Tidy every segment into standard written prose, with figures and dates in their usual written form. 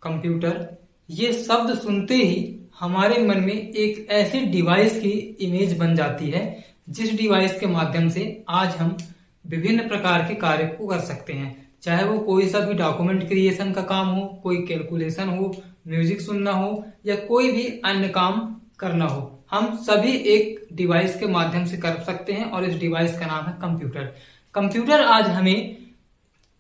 Computer, ये शब्द सुनते ही हमारे मन में एक ऐसी डिवाइस की इमेज बन जाती है जिस डिवाइस के माध्यम से आज हम विभिन्न प्रकार के कार्य को कर सकते हैं। चाहे वो कोई सा भी डॉक्यूमेंट क्रिएशन का काम हो, कोई कैलकुलेशन हो, म्यूजिक सुनना हो या कोई भी अन्य काम करना हो, हम सभी एक डिवाइस के माध्यम से कर सकते हैं और इस डिवाइस का नाम है कंप्यूटर। कंप्यूटर आज हमें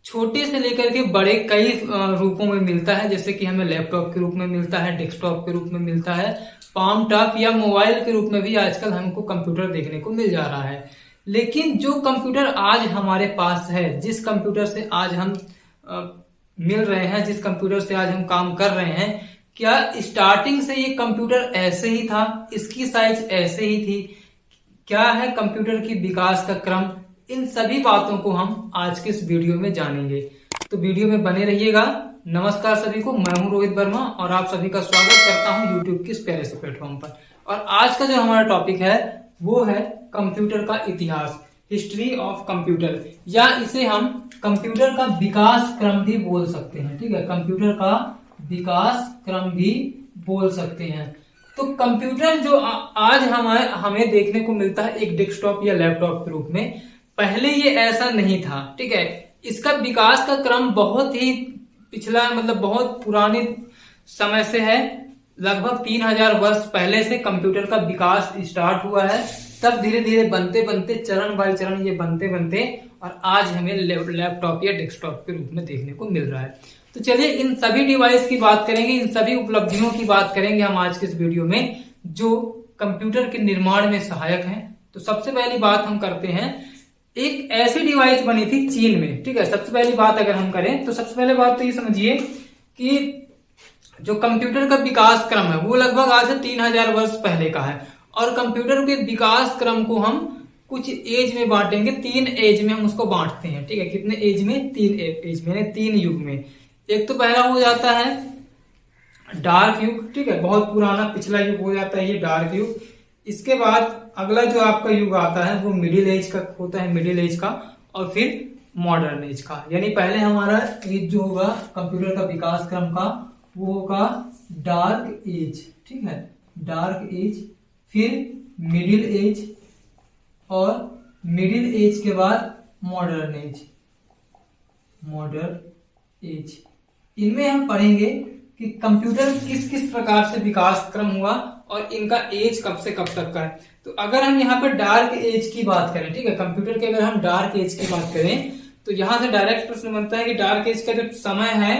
छोटे से लेकर के बड़े कई रूपों में मिलता है, जैसे कि हमें लैपटॉप के रूप में मिलता है, डेस्कटॉप के रूप में मिलता है, पाम टॉप या मोबाइल के रूप में भी आजकल हमको कंप्यूटर देखने को मिल जा रहा है। लेकिन जो कंप्यूटर आज हमारे पास है, जिस कंप्यूटर से आज हम मिल रहे हैं, जिस कंप्यूटर से आज हम काम कर रहे हैं, क्या स्टार्टिंग से ये कंप्यूटर ऐसे ही था, इसकी साइज ऐसे ही थी, क्या है कंप्यूटर की विकास का क्रम, इन सभी बातों को हम आज के इस वीडियो में जानेंगे। तो वीडियो में बने रहिएगा। नमस्कार सभी को, मैं हूं रोहित वर्मा और आप सभी का स्वागत करता हूं यूट्यूब के इस प्यारे से प्लेटफॉर्म पर। और आज का जो हमारा टॉपिक है वो है कंप्यूटर का इतिहास, हिस्ट्री ऑफ कंप्यूटर, या इसे हम कंप्यूटर का विकास क्रम भी बोल सकते हैं। ठीक है, कंप्यूटर का विकास क्रम भी बोल सकते हैं। तो कंप्यूटर जो आज हमें देखने को मिलता है एक डेस्कटॉप या लैपटॉप के रूप में, पहले ये ऐसा नहीं था। ठीक है, इसका विकास का क्रम बहुत ही पिछला, मतलब बहुत पुराने समय से है। लगभग 3000 वर्ष पहले से कंप्यूटर का विकास स्टार्ट हुआ है। तब धीरे धीरे बनते बनते, चरण बाय चरण ये बनते बनते और आज हमें लैपटॉप या डेस्कटॉप के रूप में देखने को मिल रहा है। तो चलिए इन सभी डिवाइस की बात करेंगे, इन सभी उपलब्धियों की बात करेंगे हम आज के इस वीडियो में जो कंप्यूटर के निर्माण में सहायक हैं। तो सबसे पहली बात हम करते हैं, एक ऐसी डिवाइस बनी थी चीन में। ठीक है, सबसे पहली बात अगर हम करें तो सबसे पहले बात तो ये समझिए कि जो कंप्यूटर का विकास क्रम है वो लगभग आज से 3000 वर्ष पहले का है। और कंप्यूटर के विकास क्रम को हम कुछ एज में बांटेंगे, 3 एज में हम उसको बांटते हैं। ठीक है, कितने एज में? 3 एज में, 3 युग में। एक तो पहला हो जाता है डार्क युग। ठीक है, बहुत पुराना पिछला युग हो जाता है ये डार्क युग। इसके बाद अगला जो आपका युग आता है वो मिडिल एज का होता है, मिडिल एज का, और फिर मॉडर्न एज का। यानी पहले हमारा एज जो होगा कंप्यूटर का विकास क्रम का वो होगा डार्क एज। ठीक है, डार्क एज, फिर मिडिल एज, और मिडिल एज के बाद मॉडर्न एज। मॉडर्न एज, इनमें हम पढ़ेंगे कि कंप्यूटर किस किस प्रकार से विकास क्रम हुआ और इनका एज कब से कब तक का है। तो अगर हम यहाँ पे डार्क एज की बात करें, ठीक है, कंप्यूटर के अगर हम डार्क एज की बात करें तो यहां से डायरेक्ट प्रश्न बनता है कि डार्क एज का जो समय है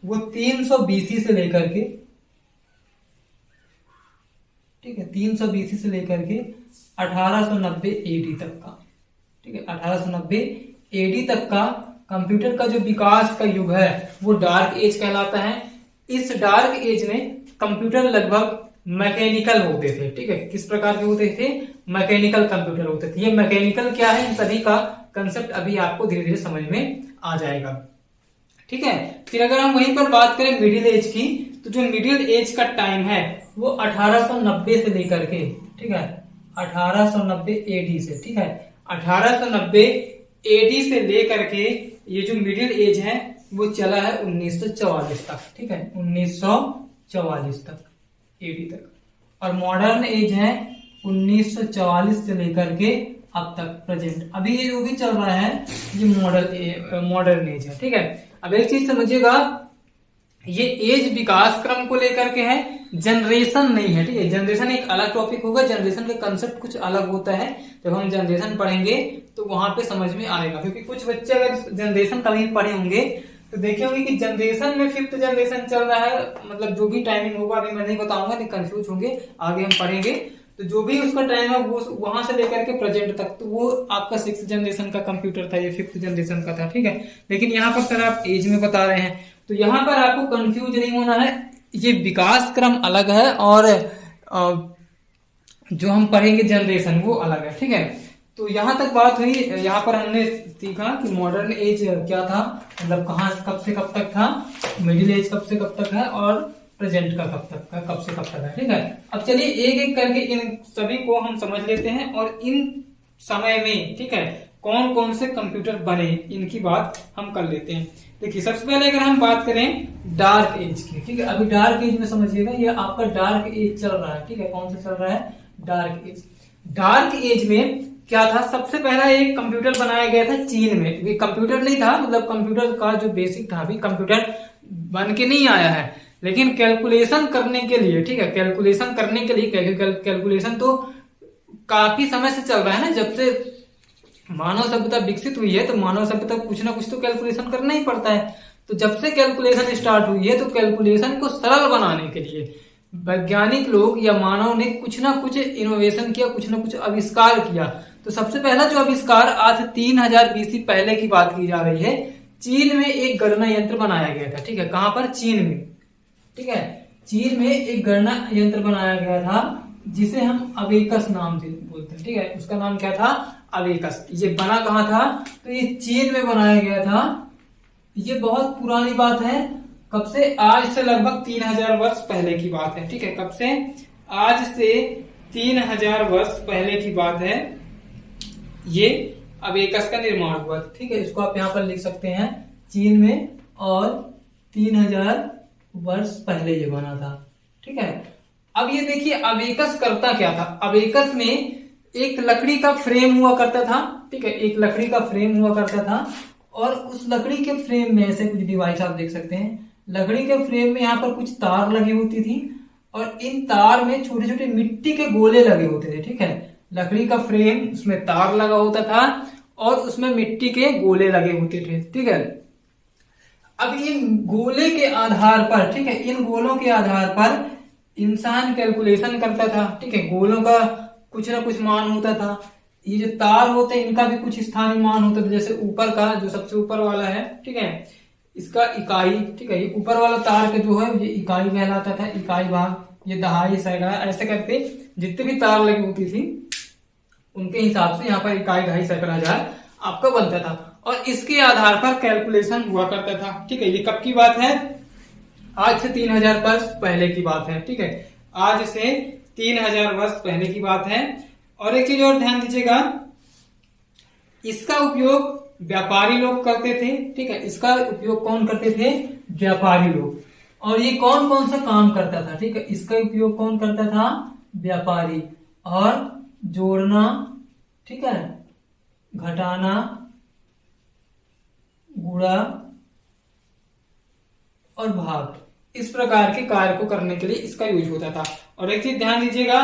वो 300 BC से लेकर के, ठीक है, 300 BC से लेकर के 1890 AD तक का। ठीक है, 1890 AD तक का कंप्यूटर का जो विकास का युग है वो डार्क एज कहलाता है। इस डार्क एज में कंप्यूटर लगभग मैकेनिकल होते थे। ठीक है, किस प्रकार के होते थे? मैकेनिकल कंप्यूटर होते थे। ये मैकेनिकल क्या है, इन सभी का कंसेप्ट अभी आपको धीरे धीरे समझ में आ जाएगा। ठीक है, फिर अगर हम वहीं पर बात करें मिडिल एज की, तो जो मिडिल एज का टाइम है वो 1890 से लेकर के, ठीक है, 1890 AD से, ठीक है, 1890 AD से लेकर के ये जो मिडिल एज है वो चला है 1944 तक। ठीक है, 1944 तक, AD तक। और मॉडर्न एज है 1944 से लेकर के अब तक प्रेजेंट। अभी ये जो भी चल रहा है ये मॉडर्न एज है। ठीक है, अब एक चीज समझिएगा, ये एज विकास क्रम को लेकर के है, जनरेशन नहीं है। ठीक है, जनरेशन एक अलग टॉपिक होगा, जनरेशन का कंसेप्ट कुछ अलग होता है। जब हम जनरेशन पढ़ेंगे तो वहां पे समझ में आएगा, क्योंकि कुछ बच्चे अगर जनरेशन कभी पढ़े होंगे तो देखे होंगे कि जनरेशन में 5th जनरेशन चल रहा है, मतलब जो भी टाइमिंग होगा अभी मैं नहीं बताऊंगा, नहीं कंफ्यूज होंगे, आगे हम पढ़ेंगे। तो जो भी उसका टाइम है वो वहां से लेकर के प्रेजेंट तक, तो वो आपका 6th जनरेशन का कंप्यूटर था, ये 5th जनरेशन का था। ठीक है, लेकिन यहाँ पर सर आप एज में बता रहे हैं, तो यहाँ पर आपको कंफ्यूज नहीं होना है। ये विकास क्रम अलग है और जो हम पढ़ेंगे जनरेशन वो अलग है। ठीक है, तो यहां तक बात हुई। यहाँ पर हमने सीखा कि मॉडर्न एज क्या था, मतलब कहाँ कब से कब तक था, मिडिल एज कब से कब तक है, और प्रेजेंट का कब से कब तक है। ठीक है, अब चलिए एक एक करके इन सभी को हम समझ लेते हैं और इन समय में, ठीक है, कौन कौन से कंप्यूटर बने, इनकी बात हम कर लेते हैं। देखिए सबसे पहले अगर हम बात करें डार्क एज की, ठीक है, अभी डार्क एज में समझिएगा, ये आपका डार्क एज चल रहा है, ठीक है, कौन सा चल रहा है, डार्क एज। डार्क एज में क्या था, सबसे पहला एक कंप्यूटर बनाया गया था चीन में। ये कंप्यूटर नहीं था, मतलब कंप्यूटर का जो बेसिक था, अभी कंप्यूटर बन के नहीं आया है, लेकिन कैलकुलेशन करने के लिए, ठीक है, कैलकुलेशन करने के लिए, कैलकुलेशन तो काफी समय से चल रहा है ना, जब से मानव सभ्यता विकसित हुई है तो मानव सभ्यता कुछ ना कुछ तो कैलकुलेशन करना ही पड़ता है। तो जब से कैलकुलेशन स्टार्ट हुई है तो कैलकुलेशन को सरल बनाने के लिए वैज्ञानिक लोग या मानव ने कुछ ना कुछ इनोवेशन किया, कुछ ना कुछ आविष्कार किया। तो सबसे पहला जो आविष्कार आज 3000 बीसी पहले की बात की जा रही है, चीन में एक गणना यंत्र बनाया गया था, ठीक है, कहां पर, चीन में, ठीक है, चीन में एक गणना यंत्र बनाया गया था जिसे हम अबेकस नाम से बोलते हैं, ठीक है, उसका नाम क्या था, अबेकस। ये बना कहाँ था, तो ये चीन में बनाया गया था। ये बहुत पुरानी बात है, कब से, आज से लगभग 3000 वर्ष पहले की बात है, ठीक है, कब से, आज से 3000 वर्ष पहले की बात है, ये अबेकस का निर्माण हुआ, ठीक है, इसको आप यहाँ पर लिख सकते हैं, चीन में, और 3000 वर्ष पहले ये बना था, ठीक है। अब ये देखिए अबेकस करता क्या था, अबेकस में एक लकड़ी का फ्रेम हुआ करता था, ठीक है, एक लकड़ी का फ्रेम हुआ करता था, और उस लकड़ी के फ्रेम में ऐसे कुछ डिवाइस आप देख सकते हैं, लकड़ी के फ्रेम में यहाँ पर कुछ तार लगी होती थी, और इन तार में छोटे छोटे मिट्टी के गोले लगे होते थे, ठीक है, लकड़ी का फ्रेम, उसमें तार लगा होता था और उसमें मिट्टी के गोले लगे होते थे, ठीक है। अब इन गोले के आधार पर, ठीक है, इन गोलों के आधार पर इंसान कैलकुलेशन करता था, ठीक है, गोलों का कुछ ना कुछ मान होता था, ये जो तार होते हैं इनका भी कुछ स्थानीय मान होता था, जैसे ऊपर का जो सबसे ऊपर वाला है, ठीक है, इसका इकाई, ठीक है, ये ऊपर वाला तार का जो है ये इकाई कहलाता था, इकाई भाग, ये दहाई, सैकड़ा, ऐसे करके जितने भी तार लगी होती थी उनके हिसाब से यहाँ पर इकाई, दहाई, सैकड़ा, हजार आपका बनता था, और इसके आधार पर कैलकुलेशन हुआ करता था, ठीक है। ये कब की बात है, आज से 3000 वर्ष पहले की बात है, ठीक है, आज से 3000 वर्ष पहले की बात है। और एक चीज और ध्यान दीजिएगा, इसका उपयोग व्यापारी लोग करते थे, ठीक है, इसका उपयोग कौन करते थे, व्यापारी लोग। और ये कौन कौन सा काम करता था, ठीक है, इसका उपयोग कौन करता था, व्यापारी, और जोड़ना, ठीक है, घटाना, गुणा और भाग, इस प्रकार के कार्य को करने के लिए इसका यूज होता था। और एक चीज ध्यान दीजिएगा,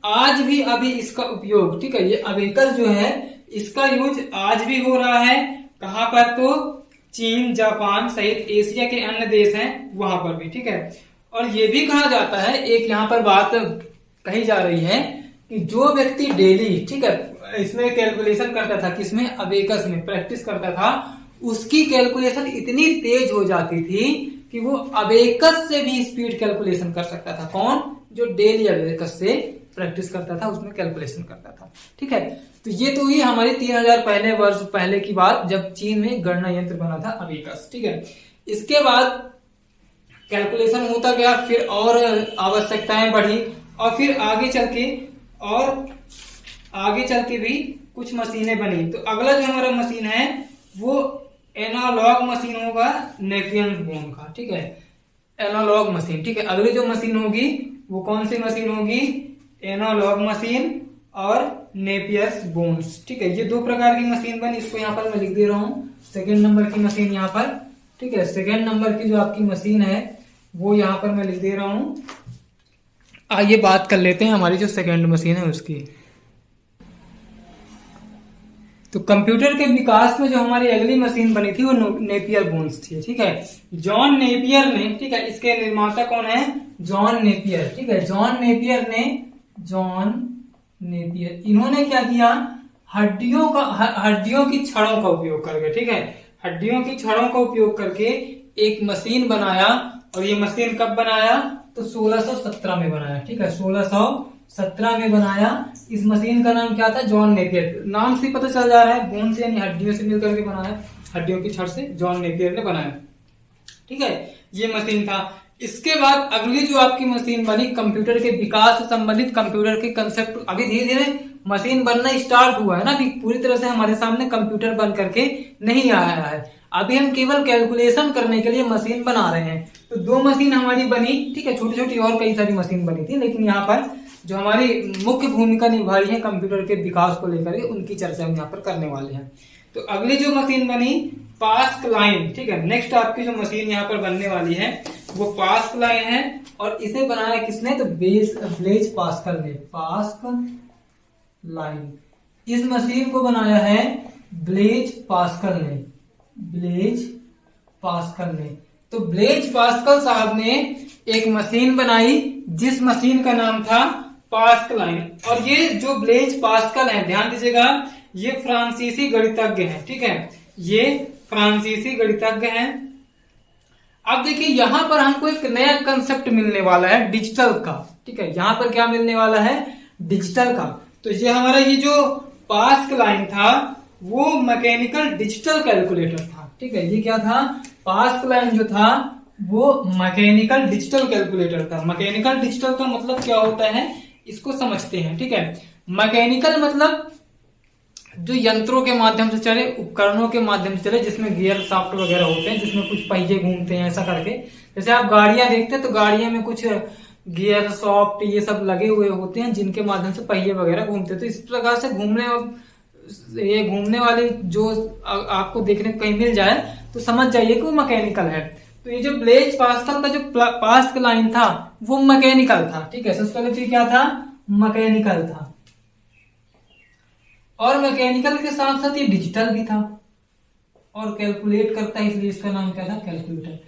आज भी अभी इसका उपयोग, ठीक है, ये अबेकस जो है इसका यूज आज भी हो रहा है, कहां पर, तो चीन, जापान सहित एशिया के अन्य देश हैं वहां पर भी, ठीक है। और ये भी कहा जाता है, एक यहाँ पर बात कही जा रही है कि जो व्यक्ति डेली, ठीक है, इसमें कैलकुलेशन करता था, किसमें, अबेकस में प्रैक्टिस करता था, उसकी कैलकुलेशन इतनी तेज हो जाती थी कि वो अबेकस से भी स्पीड कैलकुलेशन कर सकता था। कौन, जो डेली अबेकस से प्रैक्टिस करता था, उसमें कैलकुलेशन करता था, ठीक है। तो ये तो हुई हमारी 3000 पहले वर्ष पहले की बात, जब चीन में गणना यंत्र बना था अबेकस, ठीक है। इसके बाद कैलकुलेशन होता गया, फिर और आवश्यकताएं बढ़ी, और फिर आगे चल के भी कुछ मशीनें बनी। तो अगला जो हमारा मशीन है वो एनालॉग मशीन होगा, नेपियर बोन का, ठीक है, एनालॉग मशीन, ठीक है। अगली जो मशीन होगी वो कौन सी मशीन होगी, एनालॉग मशीन और नेपियर्स बोन्स, ठीक है। ये दो प्रकार की मशीन बनी, इसको यहाँ पर मैं लिख दे रहा हूँ, सेकेंड नंबर की मशीन यहाँ पर, ठीक है, सेकेंड नंबर की जो आपकी मशीन है वो यहाँ पर मैं लिख दे रहा हूँ। आइए बात कर लेते हैं हमारी जो सेकेंड मशीन है उसकी। तो कंप्यूटर के विकास में जो हमारी अगली मशीन बनी थी वो नेपियर बोन्स थी, ठीक है। जॉन नेपियर ने, ठीक है, इसके निर्माता कौन है, जॉन नेपियर, ठीक है, जॉन नेपियर, इन्होंने क्या किया, हड्डियों की छड़ों का उपयोग करके, ठीक है, हड्डियों की छड़ों का उपयोग करके एक मशीन बनाया। और ये मशीन कब बनाया, तो 1617 में बनाया, ठीक है, 1617 में बनाया। इस मशीन का नाम क्या था, जॉन नेपियर, नाम से पता चल जा रहा है, बोन से यानी हड्डियों से मिलकर के बनाया, हड्डियों की छड़ से जॉन नेपियर ने बनाया, ठीक है, ये मशीन था। इसके बाद अगली जो आपकी मशीन बनी, कंप्यूटर के विकास से संबंधित कंप्यूटर के कंसेप्ट, अभी धीरे धीरे मशीन बनना स्टार्ट हुआ है ना, अभी पूरी तरह से हमारे सामने कंप्यूटर बन करके नहीं आया है। अभी हम केवल कैलकुलेशन करने के लिए मशीन बना रहे हैं। तो 2 मशीन हमारी बनी, ठीक है, छोटी छोटी और कई सारी मशीन बनी थी, लेकिन यहाँ पर जो हमारी मुख्य भूमिका निभाई है कंप्यूटर के विकास को लेकर के, उनकी चर्चा हम यहाँ पर करने वाले हैं। तो अगली जो मशीन बनी पास्कलाइन, ठीक है, नेक्स्ट आपकी जो मशीन यहाँ पर बनने वाली है वो पास्कलाइन है। और इसे बनाया किसने? तो ब्लेज पास्कल ने, पास्कलाइन, इस मशीन को बनाया है ब्लेज पास्कल ने, ब्लेज पास्कल ने। तो ब्लेज पास्कल साहब ने एक मशीन बनाई जिस मशीन का नाम था पास्कलाइन। और ये जो ब्लेज पास्कल है, ध्यान दीजिएगा, ये फ्रांसीसी गणितज्ञ हैं, ठीक है, ये फ्रांसीसी गणितज्ञ हैं। अब देखिए यहां पर हमको एक नया कंसेप्ट मिलने वाला है डिजिटल का, ठीक है, यहां पर क्या मिलने वाला है? डिजिटल का। तो ये हमारा ये जो पास्कलाइन था वो मैकेनिकल डिजिटल कैलकुलेटर था, ठीक है, ये क्या था? पास्कलाइन जो था वो मैकेनिकल डिजिटल कैलकुलेटर था। मैकेनिकल डिजिटल का मतलब क्या होता है इसको समझते हैं, ठीक है। मैकेनिकल मतलब जो यंत्रों के माध्यम से चले, उपकरणों के माध्यम से चले, जिसमें गियर शाफ्ट वगैरह होते हैं, जिसमें कुछ पहिए घूमते हैं, ऐसा करके। जैसे आप गाड़ियां देखते हैं तो गाड़ियां में कुछ गियर सॉफ्ट ये सब लगे हुए होते हैं जिनके माध्यम से पहिए वगैरह घूमते हैं। तो इस प्रकार से घूमने वाली जो आपको देखने को कहीं मिल जाए तो समझ जाइए कि वो मैकेनिकल है। तो ये जो ब्लेज पास्कल का जो पास्कलाइन था वो मैकेनिकल था, ठीक है। सबसे पहले तो क्या था? मैकेनिकल था। और मैकेनिकल के साथ साथ ये डिजिटल भी था और कैलकुलेट करता है, इसलिए इसका नाम क्या था? कैलकुलेटर।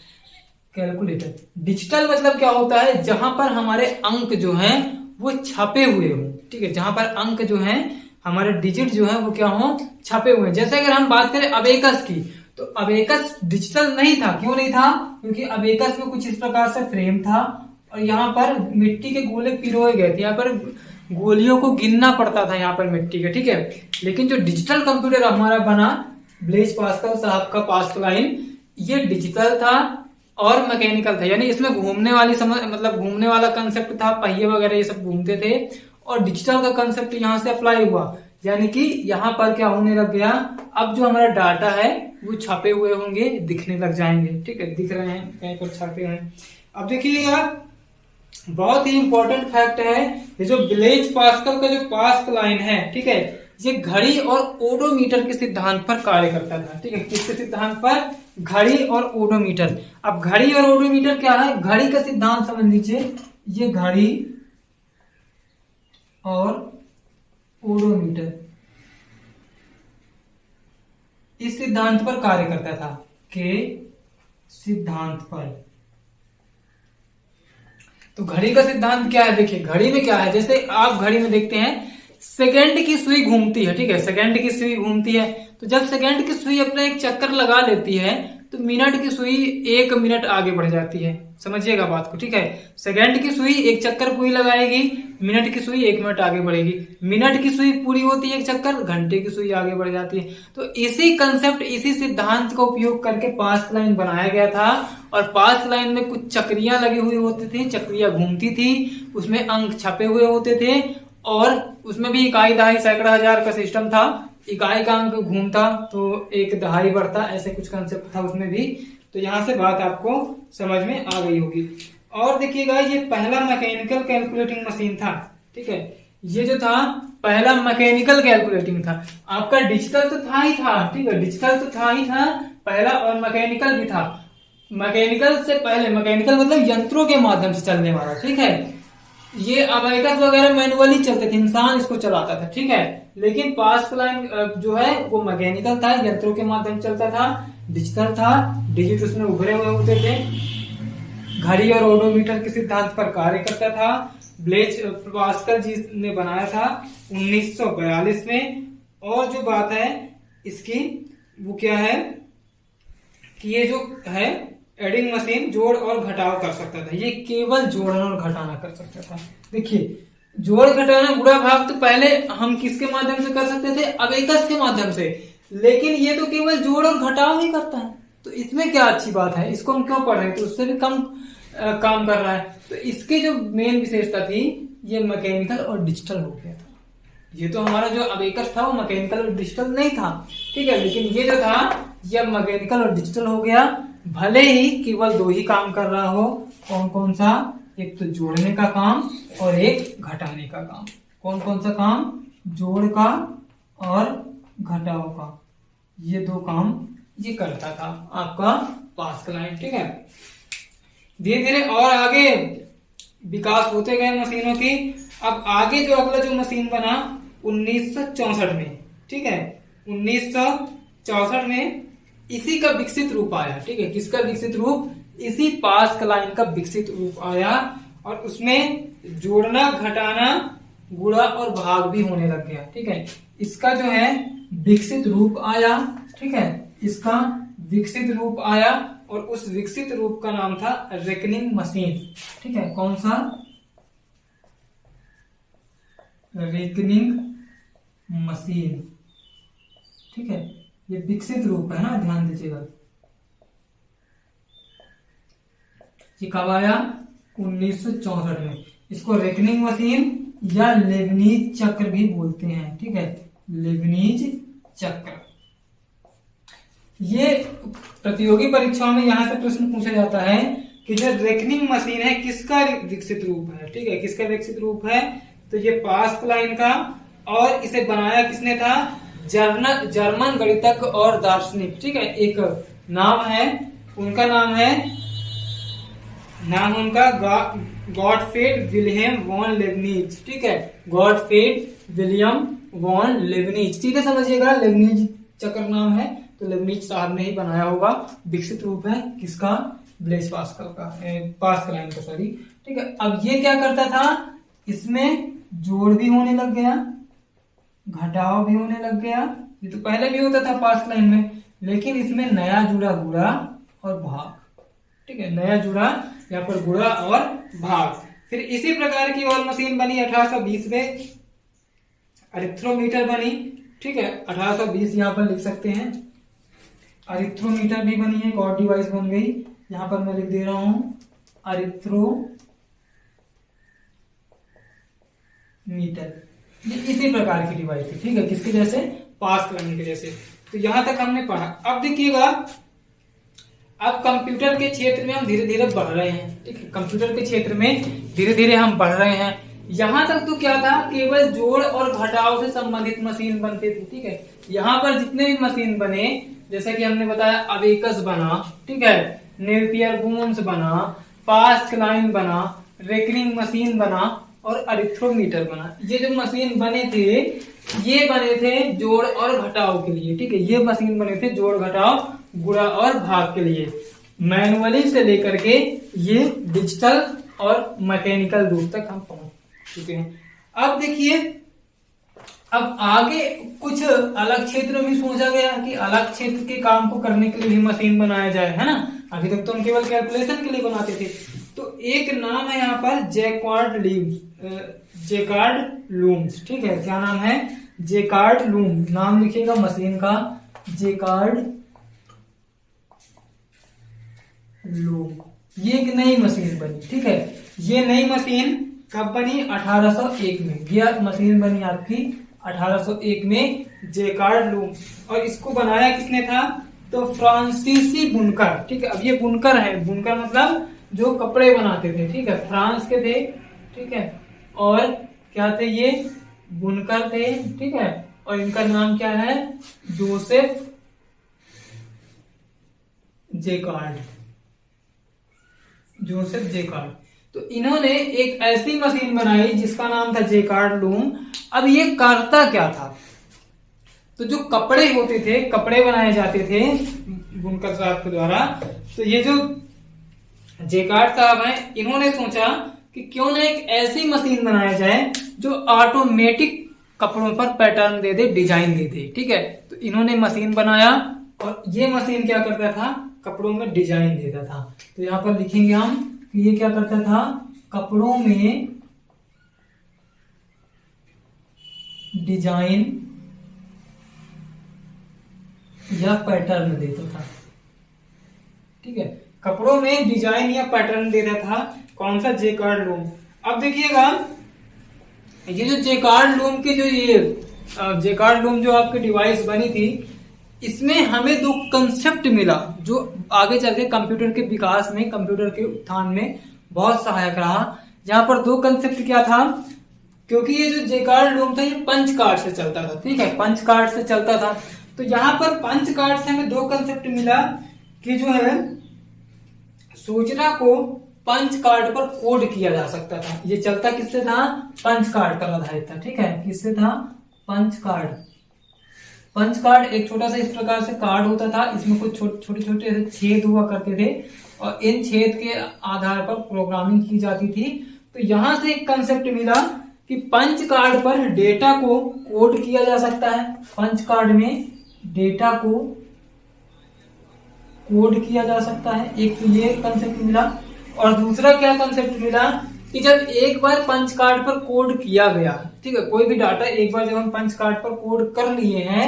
कैलकुलेटर। डिजिटल मतलब क्या होता है? जहां पर हमारे अंक जो हैं वो छपे हुए हों, ठीक है, जहां पर अंक जो हैं हमारे डिजिट जो है वो क्या हो? छपे हुए हैं। जैसे अगर हम बात करें अबेकस की, तो अबेकस डिजिटल नहीं था। क्यों नहीं था? क्योंकि अबेकस में कुछ इस प्रकार से फ्रेम था और यहाँ पर मिट्टी के गोले पिरोए गए थे, यहाँ पर गोलियों को गिनना पड़ता था यहाँ पर मिट्टी के, ठीक है। लेकिन जो डिजिटल कंप्यूटर हमारा बना ब्लेज पास्कल साहब का पास्कलाइन, ये डिजिटल था और मैकेनिकल था, यानी इसमें घूमने वाली मतलब घूमने वाला कंसेप्ट था, पहिए वगैरह ये सब घूमते थे, और डिजिटल का कंसेप्ट यहाँ से अप्लाई हुआ, यानी कि यहाँ पर क्या होने लग गया? अब जो हमारा डाटा है वो छपे हुए होंगे, दिखने लग जाएंगे, ठीक है, दिख रहे हैं कहीं पर छपे हैं। अब देखिएगा बहुत ही इंपॉर्टेंट फैक्ट है, ये जो ब्लेज पास्कल का जो पास्कलाइन है, ठीक है, ये घड़ी और ओडोमीटर के सिद्धांत पर कार्य करता था, ठीक है। किसके सिद्धांत पर? घड़ी और ओडोमीटर। अब घड़ी और ओडोमीटर क्या है? घड़ी का सिद्धांत समझ लीजिए, ये घड़ी और ओडोमीटर इस सिद्धांत पर कार्य करता था, के सिद्धांत पर। तो घड़ी का सिद्धांत क्या है? देखिए घड़ी में क्या है, जैसे आप घड़ी में देखते हैं सेकंड की सुई घूमती है, ठीक है, सेकंड की सुई घूमती है। तो जब सेकंड की सुई अपना एक चक्कर लगा लेती है तो मिनट की सुई 1 मिनट आगे बढ़ जाती है। समझिएगा बात को, ठीक है। सेकंड की सुई एक चक्कर पूरी लगाएगी, मिनट की सुई 1 मिनट आगे बढ़ेगी। मिनट की सुई पूरी होती है एक चक्कर, घंटे की सुई आगे बढ़ जाती है। तो इसी कंसेप्ट, इसी सिद्धांत का उपयोग करके पास्कलाइन बनाया गया था। और पास्कलाइन में कुछ चक्रियां लगी हुई होती थी, चक्रियां घूमती थी, उसमें अंक छपे हुए होते थे, और उसमें भी इकाई दहाई सैकड़ा हजार का सिस्टम था। इकाई का अंक घूमता तो एक दहाई बढ़ता, ऐसे कुछ कंसेप्ट था उसमें भी। तो यहां से बात आपको समझ में आ गई होगी। और देखिएगा ये पहला मैकेनिकल कैलकुलेटिंग मशीन था, ठीक है, ये जो था पहला मैकेनिकल कैलकुलेटिंग था। आपका डिजिटल तो था ही था, ठीक है, डिजिटल तो था ही था पहला, और मैकेनिकल भी था। मैकेनिकल से पहले, मैकेनिकल मतलब यंत्रों के माध्यम से चलने वाला, ठीक है, ये अबेकस वगैरह मैनुअली चलते थे, इंसान इसको चलाता था, ठीक है। लेकिन पास्कलाइन जो है वो मैकेनिकल था, यंत्रों के माध्यम से चलता था, डिजिटल था, डिजिट उसमें उभरे हुए होते थे, घड़ी और ओडोमीटर के सिद्धांत पर कार्य करता था। ब्लेज पास्कल जी ने बनाया था 1942 में। और जो बात है इसकी वो क्या है कि ये जो है एडिंग मशीन जोड़ और घटाव कर सकता था, ये केवल जोड़ना और घटाना कर सकता था। देखिए जोड़ घटाना गुणा भाग तो पहले हम किसके माध्यम से कर सकते थे? अबेकस के माध्यम से, लेकिन ये तो केवल जोड़ और घटाव ही करता है। तो इसमें क्या अच्छी बात है, इसको हम क्यों पढ़ रहे हैं? तो उससे भी कम काम कर रहा है। तो इसकी जो मेन विशेषता थी, ये मैकेनिकल और डिजिटल हो गया था, ये तो हमारा जो अबेकस था वो मैकेनिकल और डिजिटल नहीं था, ठीक है, लेकिन ये जो था ये अब मैकेनिकल और डिजिटल हो गया। भले ही केवल दो ही काम कर रहा हो, कौन कौन सा, एक तो जोड़ने का काम और एक घटाने का काम। कौन कौन सा काम, जोड़ का और घटाव का, ये दो काम ये करता था आपका पास्कल, ठीक है। धीरे धीरे और आगे विकास होते गए मशीनों की। अब आगे जो अगला जो मशीन बना 1964 में, ठीक है, 1964 में इसी का विकसित रूप आया, ठीक है। किसका विकसित रूप, इसी पास्कल का विकसित रूप आया, और उसमें जोड़ना, घटाना, गुणा और भाग भी होने लग गया, ठीक है। इसका जो है विकसित रूप आया, ठीक है, इसका विकसित रूप आया, और उस विकसित रूप का नाम था रेकनिंग मशीन, ठीक है। कौन सा, रेकनिंग मशीन, ठीक है। ये विकसित रूप है ना, ध्यान दीजिएगा। ये कब आया, 1964 में। इसको रेकनिंग मशीन या लेबनीज चक्र भी बोलते हैं, ठीक है, लेबनीज चक्र। ये प्रतियोगी परीक्षाओं में यहां से प्रश्न पूछा जाता है कि जो रेकनिंग मशीन है किसका विकसित रूप है, ठीक है, किसका विकसित रूप है, तो ये पास्कल का। और इसे बनाया किसने था, जर्मन गणितज्ञ और दार्शनिक, ठीक है। एक नाम है उनका, नाम उनका गॉटफ्रीड विल्हेम वॉन लेबनीज, ठीक है, गॉटफ्रीड विलियम वॉन लेबनीज। सीधे समझिएगा, लेबनीज चक्र नाम है तो लेबनीज साहब ने ही बनाया होगा। विकसित रूप है किसका, ब्लेस पास्कल का, सॉरी, ठीक है। अब ये क्या करता था, इसमें जोड़ भी होने लग गया, घटाव भी होने लग गया। ये तो पहले भी होता था पास्कल में, लेकिन इसमें नया जुड़ा गुणा और भाग, ठीक है, नया जुड़ा यहाँ पर गुणा और भाग। फिर इसी प्रकार की और मशीन बनी 1820 में, अरिथ्रोमीटर बनी, ठीक है, 1820 यहाँ पर लिख सकते हैं। अरिथ्रोमीटर भी बनी है, एक और डिवाइस बन गई, यहाँ पर मैं लिख दे रहा हूं अरिथ्रोमीटर। ये इसी प्रकार की डिवाइस थी, ठीक है, किसके जैसे, पास्कल के जैसे। तो यहां तक हमने पढ़ा। अब देखिएगा, अब कंप्यूटर के क्षेत्र में हम धीरे धीरे बढ़ रहे हैं, ठीक है, कंप्यूटर के क्षेत्र में धीरे धीरे हम बढ़ रहे हैं। यहां तक तो क्या था, केवल जोड़ और घटाव से संबंधित मशीन बनते थे, ठीक है। यहाँ पर जितने भी मशीन बने, जैसे कि हमने बताया अबेकस बना, ठीक है, नेपियर बोन्स बना, पास्कल बना, रेकनिंग मशीन बना और अरिथ्रोमीटर बना। ये जो मशीन बने थे, ये बने थे जोड़ और घटाव के लिए, ठीक है, ये मशीन बने थे जोड़, घटाव, गुणा और भाग के लिए। मैनुअली से लेकर के ये डिजिटल और मैकेनिकल रूप तक हम पहुंच चुके हैं। अब देखिए, अब आगे कुछ अलग क्षेत्र में सोचा गया कि अलग क्षेत्र के काम को करने के लिए भी मशीन बनाया जाए, है ना। अभी तक तो हम केवल कैलकुलेशन के लिए बनाते थे। तो एक नाम है यहाँ पर जेकार्ड लूम्स, ठीक है, क्या नाम है, जेकार्ड लूम, नाम लिखिएगा मशीन का, जेकार्ड लूम। ये एक नई मशीन बनी, ठीक है। ये नई मशीन कब बनी, 1801 में। ये मशीन बनी आपकी 1801 में, जेकार्ड लूम। और इसको बनाया किसने था, तो फ्रांसीसी बुनकर, ठीक है। अब ये बुनकर है, बुनकर मतलब जो कपड़े बनाते थे, ठीक है, फ्रांस के थे, ठीक है, और क्या थे ये, बुनकर थे, ठीक है। और इनका नाम क्या है, जोसेफ जेकार्ड, जोसेफ जेकार्ड। तो इन्होंने एक ऐसी मशीन बनाई जिसका नाम था जेकार्ड लूम। अब ये करता क्या था, तो जो कपड़े होते थे, कपड़े बनाए जाते थे बुनकर साहब के द्वारा, तो ये जो जेकार्ड साहब हैं, इन्होंने सोचा कि क्यों ना एक ऐसी मशीन बनाया जाए जो ऑटोमेटिक कपड़ों पर पैटर्न दे दे, डिजाइन दे दे, ठीक है। तो इन्होंने मशीन बनाया, और ये मशीन क्या करता था, कपड़ों में डिजाइन देता था। तो यहाँ पर लिखेंगे हम कि ये क्या करता था, कपड़ों में डिजाइन या पैटर्न देता था, ठीक है, कपड़ों में डिजाइन या पैटर्न देता था। कौन सा, जेकार्ड लूम। अब देखिएगा, ये जो जेकार्ड लूम की जो ये जेकार्ड लूम जो आपकी डिवाइस बनी थी, इसमें हमें दो कंसेप्ट मिला जो आगे चल के कंप्यूटर के विकास में, कंप्यूटर के उत्थान में बहुत सहायक रहा। जहां पर दो कंसेप्ट क्या था, क्योंकि ये जो जेकार्ड लूम था ये पंच कार्ड से चलता था, ठीक है, पंच कार्ड से चलता था। तो यहाँ पर पंच कार्ड से हमें दो कंसेप्ट मिला कि जो है सूचना को पंच कार्ड पर कोड किया जा सकता था। ये चलता किससे था, पंच कार्ड पर आधारित था, ठीक है, किससे था, पंच कार्ड। पंच कार्ड एक छोटा सा इस प्रकार से कार्ड होता था, इसमें कुछ छोटे छोटे छेद हुआ करते थे और इन छेद के आधार पर प्रोग्रामिंग की जाती थी। तो यहां से एक कंसेप्ट मिला कि पंच कार्ड पर डेटा को कोड किया जा सकता है, पंच कार्ड में डेटा को कोड किया जा सकता है, एक तो ये कंसेप्ट मिला। और दूसरा क्या कंसेप्ट मिला कि जब एक बार पंच कार्ड पर कोड किया गया, ठीक है, कोई भी डाटा एक बार जब हम पंच कार्ड पर कोड कर लिए हैं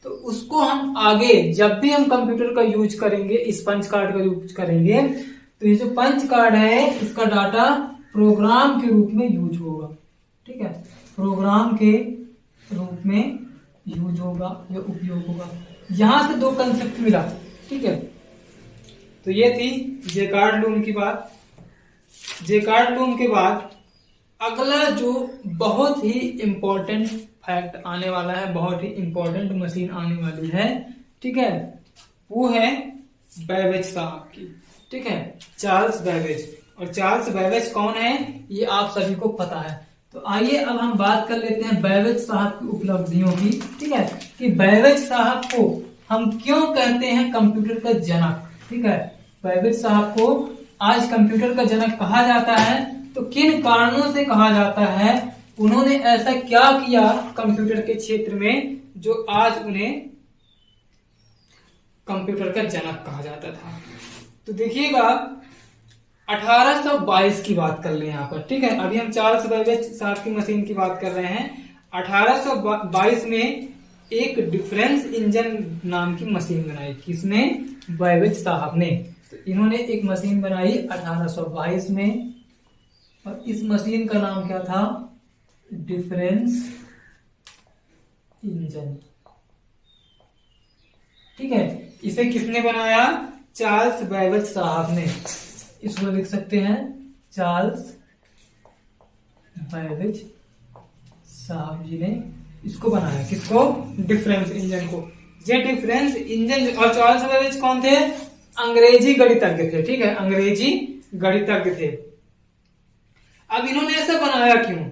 तो उसको हम आगे जब भी हम कंप्यूटर का यूज करेंगे, इस पंच कार्ड का यूज करेंगे, तो ये जो पंच कार्ड है इसका डाटा प्रोग्राम के रूप में यूज होगा, ठीक है, प्रोग्राम के रूप में यूज होगा या उपयोग होगा। यहां से दो कंसेप्ट मिला, ठीक है। तो ये थी जेकार्ड लूम की बात। जेकार्ड लूम के बाद अगला जो बहुत ही इंपॉर्टेंट फैक्ट आने वाला है, बहुत ही इंपॉर्टेंट मशीन आने वाली है, ठीक है, वो है बेबेज साहब की, ठीक है, चार्ल्स बेबेज। और चार्ल्स बेबेज कौन है ये आप सभी को पता है। तो आइए अब हम बात कर लेते हैं बेबेज साहब की उपलब्धियों की, ठीक है, कि बेबेज साहब को हम क्यों कहते हैं कंप्यूटर का जनक, ठीक है, बेबेज साहब को आज कंप्यूटर का जनक कहा जाता है। तो किन कारणों से कहा जाता है, उन्होंने ऐसा क्या किया कंप्यूटर के क्षेत्र में जो आज उन्हें कंप्यूटर का जनक कहा जाता था। तो देखिएगा 1822 की बात कर ले यहाँ पर, ठीक है, अभी हम चार्ल्स बेबेज साहब की मशीन की बात कर रहे हैं। 1822 में एक डिफरेंस इंजन नाम की मशीन बनाई, किसने, बेबेज साहब ने। तो इन्होंने एक मशीन बनाई 1822 में और इस मशीन का नाम क्या था, डिफरेंस इंजन, ठीक है। इसे किसने बनाया, चार्ल्स बेबेज साहब ने। इसको लिख सकते हैं चार्ल्स बेबेज साहब जी ने इसको बनाया, किसको, डिफरेंस इंजन को। ये डिफरेंस इंजन, और चार्ल्स बेबेज कौन थे, अंग्रेजी गणितज्ञ थे, ठीक है, अंग्रेजी गणितज्ञ थे। अब इन्होंने ऐसा बनाया क्यों,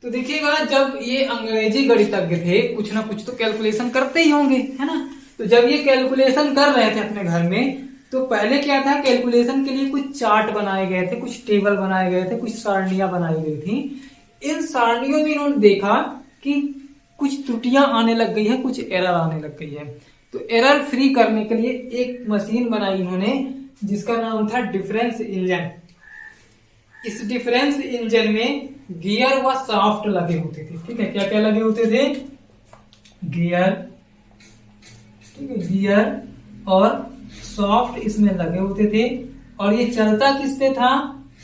तो देखिएगा जब ये अंग्रेजी गणितज्ञ थे कुछ ना कुछ तो कैलकुलेशन करते ही होंगे, है ना। तो जब ये कैलकुलेशन कर रहे थे अपने घर में, तो पहले क्या था, कैलकुलेशन के लिए कुछ चार्ट बनाए गए थे, कुछ टेबल बनाए गए थे, कुछ सारणियां बनाई गई थी। इन सारणियों में इन्होंने देखा कि कुछ त्रुटियां आने लग गई है, कुछ एरर आने लग गई है। तो एरर फ्री करने के लिए एक मशीन बनाई इन्होंने जिसका नाम था डिफरेंस इंजन। इस डिफरेंस इंजन में गियर व शाफ्ट लगे होते थे, ठीक है, क्या क्या लगे होते थे, गियर, ठीक है, गियर और सॉफ्ट इसमें लगे होते थे। और ये चलता किससे था,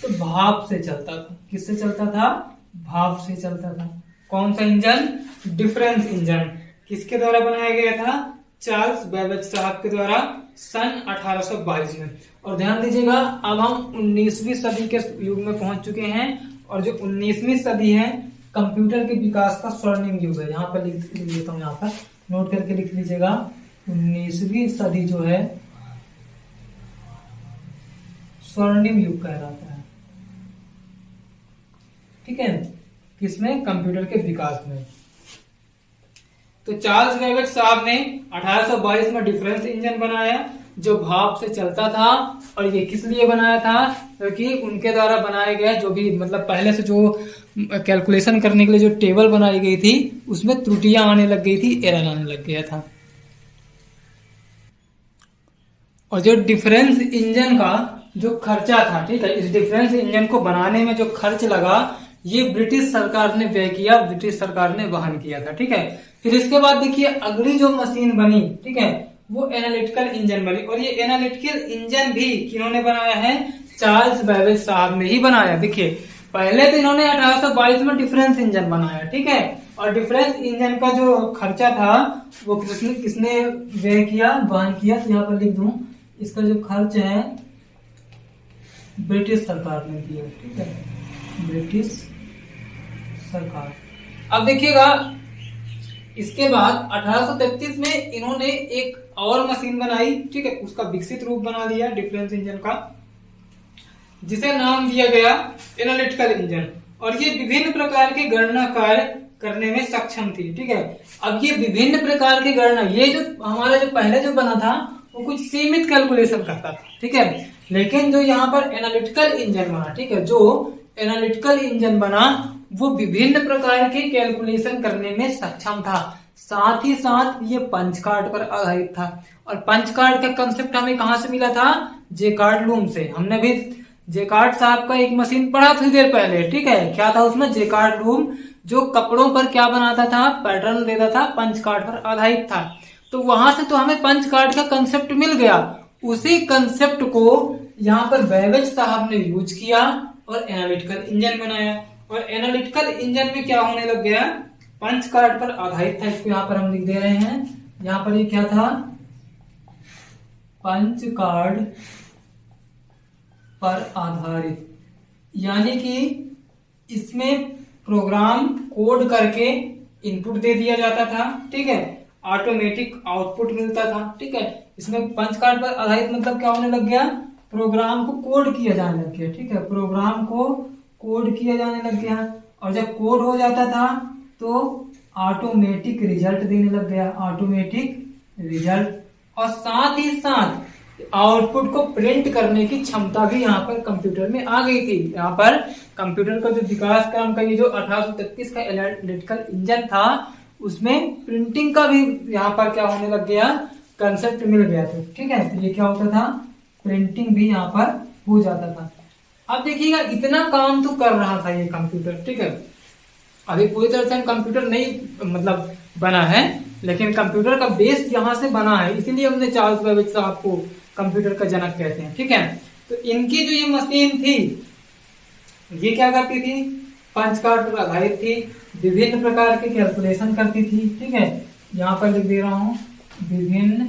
तो भाप से चलता था, किससे चलता था, भाप से चलता था। कौन सा इंजन, डिफरेंस इंजन। किसके द्वारा बनाया गया था, चार्ल्स बेबेज साहब के द्वारा सन 1822 में। और ध्यान दीजिएगा अब हम 19वीं सदी के युग में पहुंच चुके हैं और जो 19वीं सदी है कंप्यूटर के विकास का स्वर्णिम युग है। यहाँ पर लिख लेता हूँ, यहाँ पर नोट करके लिख लीजिएगा, 19वीं सदी जो है स्वर्णिम युग कहलाता है, ठीक है, किसमें, कंप्यूटर के विकास में। तो चार्ल्स बेबेज साहब ने 1822 में डिफरेंस इंजन बनाया जो भाप से चलता था। और ये किस लिए बनाया था, क्योंकि उनके द्वारा बनाया गया जो भी मतलब पहले से जो कैलकुलेशन करने के लिए जो टेबल बनाई गई थी उसमें त्रुटियां आने लग गई थी, एरर आने लग गया था। और जो डिफरेंस इंजन का जो खर्चा था, ठीक है, इस डिफरेंस इंजन को बनाने में जो खर्च लगा ये ब्रिटिश सरकार ने व्यय किया, ब्रिटिश सरकार ने वहन किया था, ठीक है। फिर इसके बाद देखिए अगली जो मशीन बनी, ठीक है, वो एनालिटिकल इंजन बनी। और ये एनालिटिकल इंजन भी किन्होंने बनाया है, चार्ल्स बेबेज साहब ने ही बनाया। देखिए पहले तो इन्होंने 1822 में डिफरेंस इंजन बनाया, ठीक है। और डिफरेंस इंजन का जो खर्चा था वो किसने किसने व्यय किया, वहन किया, तो यहाँ पर लिख दूं, इसका जो खर्च है ब्रिटिश सरकार ने किया, ठीक है, ब्रिटिश सरकार। अब देखिएगा, इसके बाद 1833 में इन्होंने एक और मशीन बनाई, ठीक है, उसका विकसित रूप बना लिया डिफरेंस इंजन का, जिसे नाम दिया गया एनालिटिकल इंजन। और ये विभिन्न प्रकार के गणना कार्य करने में सक्षम थी, ठीक है। अब ये विभिन्न प्रकार की गणना, ये जो हमारा जो पहले जो बना था वो कुछ सीमित कैलकुलेशन करता था, ठीक है, लेकिन जो यहाँ पर एनालिटिकल इंजन बना, ठीक है, जो एनालिटिकल इंजन बना वो विभिन्न प्रकार के कैलकुलेशन करने में सक्षम था। साथ ही साथ ये पंच कार्ड पर आधारित था। और पंच कार्ड का कंसेप्ट हमें कहां से मिला था, जेकार्ड लूम से। हमने भी जेकार्ड साहब का एक मशीन पढ़ा थोड़ी देर पहले, ठीक है, क्या था उसमें, जेकार्ड लूम, जो कपड़ों पर क्या बनाता था, पैटर्न देता था, पंच कार्ड पर आधारित था। तो वहां से तो हमें पंच कार्ड का कंसेप्ट मिल गया। उसी कंसेप्ट को यहाँ पर बेबेज साहब ने यूज किया और एनालिटिकल इंजन बनाया। और एनालिटिकल इंजन में क्या होने लग गया, पंच कार्ड पर आधारित था। इसको यहाँ पर हम लिख दे रहे हैं, यहाँ पर ये क्या था, पंच कार्ड पर आधारित, यानी कि इसमें प्रोग्राम कोड करके इनपुट दे दिया जाता था, ठीक है, ऑटोमेटिक आउटपुट मिलता था, ठीक है। इसमें पंच कार्ड पर आधारित मतलब क्या होने लग गया, प्रोग्राम को कोड किया जाने लग गया, ठीक है, प्रोग्राम को कोड किया जाने लग गया। और जब कोड हो जाता था तो ऑटोमेटिक रिजल्ट देने लग गया, ऑटोमेटिक रिजल्ट। और साथ ही साथ आउटपुट को प्रिंट करने की क्षमता भी यहाँ पर कंप्यूटर में आ गई थी। यहाँ पर कंप्यूटर का जो विकास क्रम का ये जो 1833 का एनालिटिकल इंजन था, उसमें प्रिंटिंग का भी यहाँ पर क्या होने लग गया, कंसेप्ट मिल गया था, ठीक है। तो ये क्या होता था, प्रिंटिंग भी यहाँ पर हो जाता था। अब देखिएगा, इतना काम तो कर रहा था ये कंप्यूटर, ठीक है। अभी पूरी तरह से कंप्यूटर नहीं मतलब बना है, लेकिन कंप्यूटर का बेस यहाँ से बना है, इसीलिए हमने चार्ल्स बेबेज साहब को कंप्यूटर का जनक कहते हैं, ठीक है। तो इनकी जो ये मशीन थी, ये क्या करती थी, पंच कार्ड पर आधारित थी, विभिन्न प्रकार के कैलकुलेशन करती थी, ठीक है। यहाँ पर लिख दे रहा हूं, विभिन्न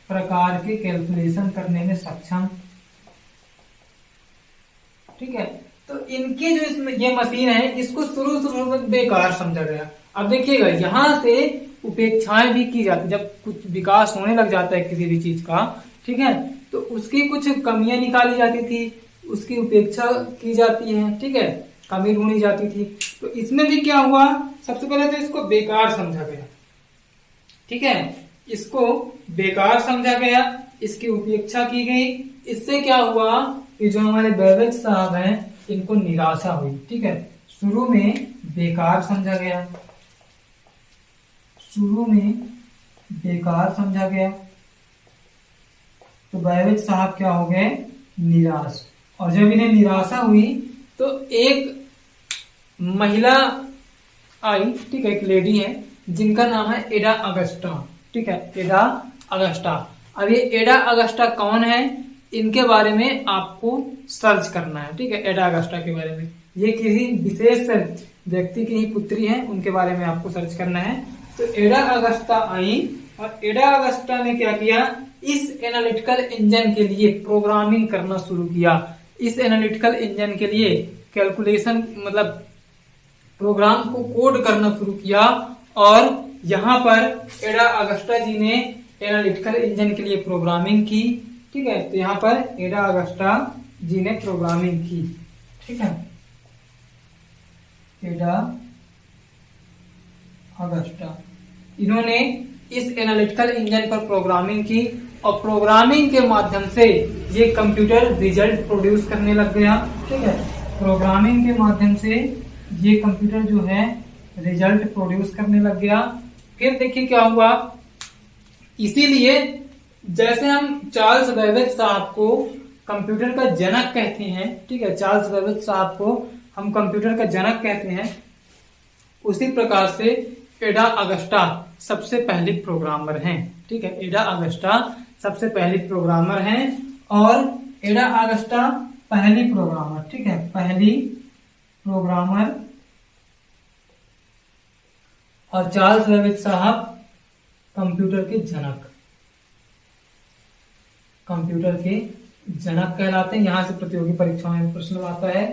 प्रकार के कैलकुलेशन करने में सक्षम, ठीक है। तो इनकी जो इसमें ये मशीन है, इसको शुरू में बेकार समझा गया। अब देखिएगा, यहाँ से उपेक्षाएं भी की जाती, जब कुछ विकास होने लग जाता है किसी भी चीज का, ठीक है, तो उसकी कुछ कमियां निकाली जाती थी, उसकी उपेक्षा की जाती है, ठीक है, कमी ढूंढी जाती थी। तो इसमें भी क्या हुआ, सबसे पहले तो इसको बेकार समझा गया, ठीक है, इसको बेकार समझा गया, इसकी उपेक्षा की गई। इससे क्या हुआ कि जो हमारे बेबेज साहब हैं, इनको निराशा हुई, ठीक है। शुरू में बेकार समझा गया, शुरू में बेकार समझा गया, तो बेबेज साहब क्या हो गए, निराश। और जब इन्हें निराशा हुई तो एक महिला आई, ठीक है, एक लेडी है जिनका नाम है एडा अगस्टा, ठीक है, एडा अगस्टा। अब ये एडा अगस्टा कौन है, इनके बारे में आपको सर्च करना है, ठीक है, एडा अगस्टा के बारे में। ये किसी विशेष व्यक्ति की ही पुत्री है, उनके बारे में आपको सर्च करना है। तो एडा अगस्टा आई और एडा अगस्टा ने क्या किया, इस एनालिटिकल इंजन के लिए प्रोग्रामिंग करना शुरू किया। इस एनालिटिकल इंजन के लिए कैलकुलेशन मतलब प्रोग्राम को कोड करना शुरू किया। और यहाँ पर एडा अगस्टा जी ने एनालिटिकल इंजन के लिए प्रोग्रामिंग की, ठीक है। तो यहाँ पर एडा अगस्टा जी ने प्रोग्रामिंग की, ठीक है, एडा अगस्टा, इन्होंने इस एनालिटिकल इंजन पर प्रोग्रामिंग की। और प्रोग्रामिंग के माध्यम से ये कंप्यूटर रिजल्ट प्रोड्यूस करने लग गया, ठीक है। प्रोग्रामिंग के माध्यम से ये कंप्यूटर जो है रिजल्ट प्रोड्यूस करने लग गया। फिर देखिए क्या हुआ, इसीलिए जैसे हम चार्ल्स बेबेज साहब को कंप्यूटर का जनक कहते हैं, ठीक है, चार्ल्स बेबेज साहब को हम कंप्यूटर का जनक कहते हैं, उसी प्रकार से एडा अगस्टा सबसे पहले प्रोग्रामर हैं, ठीक है। एडा अगस्टा सबसे पहले प्रोग्रामर हैं। और एडा अगस्टा पहली प्रोग्रामर, ठीक है, पहली प्रोग्रामर। और चार्ल्स बेबेज साहब कंप्यूटर के जनक, कंप्यूटर के जनक कहलाते हैं। यहां से प्रतियोगी परीक्षाओं में प्रश्न आता है।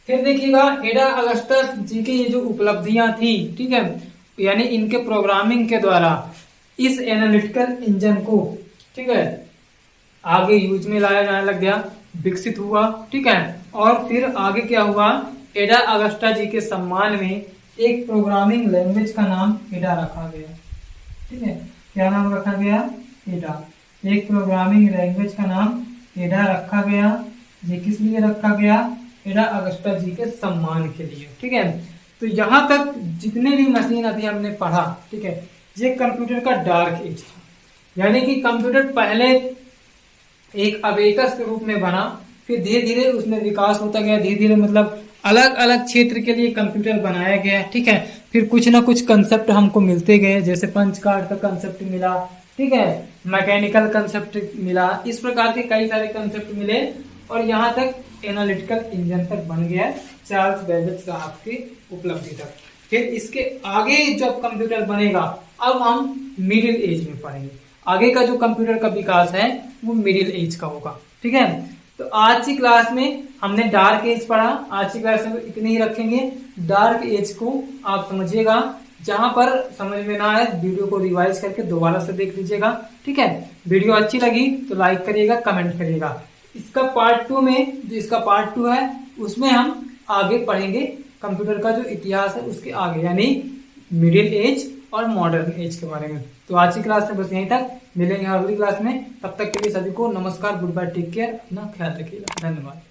फिर देखिएगा एडा अगस्टस जी की ये जो उपलब्धियां थी, ठीक है, यानी इनके प्रोग्रामिंग के द्वारा इस एनालिटिकल इंजन को, ठीक है, आगे यूज में लाया जाने लग गया, विकसित हुआ, ठीक है। और फिर आगे क्या हुआ, एडा अगस्टा जी के सम्मान में एक प्रोग्रामिंग लैंग्वेज का नाम एडा रखा गया, ठीक है। क्या नाम रखा गया, एडा। एक प्रोग्रामिंग लैंग्वेज का नाम एडा रखा गया। ये किस लिए रखा गया, एडा अगस्टा जी के सम्मान के लिए, ठीक है। तो यहाँ तक जितने भी मशीन अभी हमने पढ़ा, ठीक है, ये कंप्यूटर का डार्क एज था। यानी कि कंप्यूटर पहले एक अबेकस के रूप में बना, फिर धीरे धीरे उसमें विकास होता गया, धीरे धीरे मतलब अलग अलग क्षेत्र के लिए कंप्यूटर बनाया गया, ठीक है। फिर कुछ ना कुछ कंसेप्ट हमको मिलते गए, जैसे पंच कार्ड का कंसेप्ट मिला, ठीक है, मैकेनिकल कंसेप्ट मिला, इस प्रकार के कई सारे कंसेप्ट मिले और यहाँ तक एनालिटिकल इंजन तक बन गया चार्ल्स बेबेज साहब की उपलब्धि तक। फिर इसके आगे जब कंप्यूटर बनेगा, अब हम मिडिल एज में पढ़ेंगे। आगे का जो कंप्यूटर का विकास है वो मिडिल एज का होगा, ठीक है। तो आज की क्लास में हमने डार्क एज पढ़ा, आज की क्लास में इतने ही रखेंगे। डार्क एज को आप समझिएगा, जहां पर समझ में ना आए वीडियो को रिवाइज करके दोबारा से देख लीजिएगा, ठीक है। वीडियो अच्छी लगी तो लाइक करिएगा, कमेंट करिएगा। इसका पार्ट 2 में, जो इसका पार्ट 2 है, उसमें हम आगे पढ़ेंगे कंप्यूटर का जो इतिहास है उसके आगे, यानी मिडिल एज और मॉडर्न एज के बारे में। तो आज की क्लास में बस यहीं तक, मिलेंगे अगली क्लास में। तब तक के लिए सभी को नमस्कार, गुड बाय, टेक केयर, अपना ख्याल रखिएगा, धन्यवाद।